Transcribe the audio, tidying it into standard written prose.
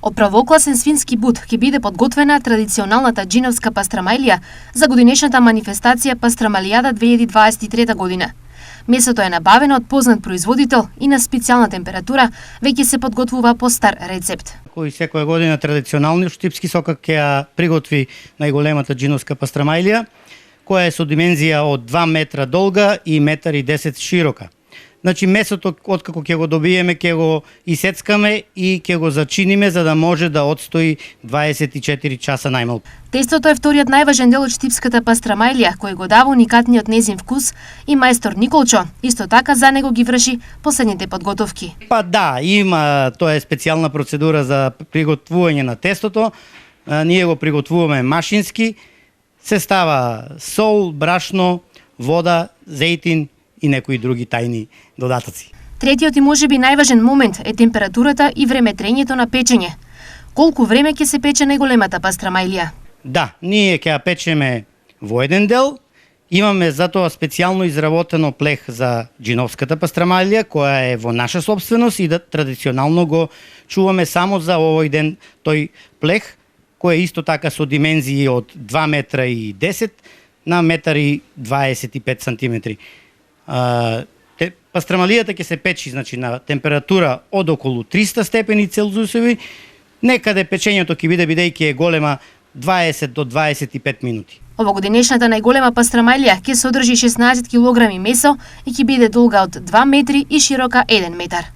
Оправокласен свински бут ќе биде подготвена традиционалната џиновска пастрамајлија за годинешната манифестација Пастрамалијада 2023 година. Месото е набавено од познат производител и на специјална температура, веќе се подготвува по стар рецепт. Кој секоја година традиционални штипски сокак ќе ја приготви најголемата џиновска пастрамајлија, која е со димензија од 2 метра долга и 1,10 м широка. Значи месото откако ќе го добиеме, ќе го исецкаме и ќе го зачиниме за да може да отстои 24 часа најмалку. Тестото е вториот најважен дел од штипската пастрамајлија, кој го дава уникатниот незин вкус и мајстор Николчо исто така за него ги врши последните подготовки. Па да, има, тоа е специјална процедура за приготвување на тестото. Ние го приготвуваме машински. Се става сол, брашно, вода, зејтин и некои други тајни додатоци. Третиот и можеби најважен момент е температурата и времетрењето на печење. Колку време ќе се пече најголемата пастрамајлија? Да, ние ќе ја печеме во еден дел. Имаме затоа специјално изработено плех за џиновската пастрамајлија, која е во наша собственост и да традиционално го чуваме само за овој ден тој плех, кој е исто така со димензии од 2 метра и 10 на 1,25 сантиметри. Пастрамалијата ќе се печи на температура од околу 300 степени Целзиусови. Некаде печењето ќе биде, бидејќи е голема, 20 до 25 минути. Овогодинешната најголема пастрамајлија ќе содржи 16 килограми месо и ќе биде долга од 2 метри и широка 1 метар.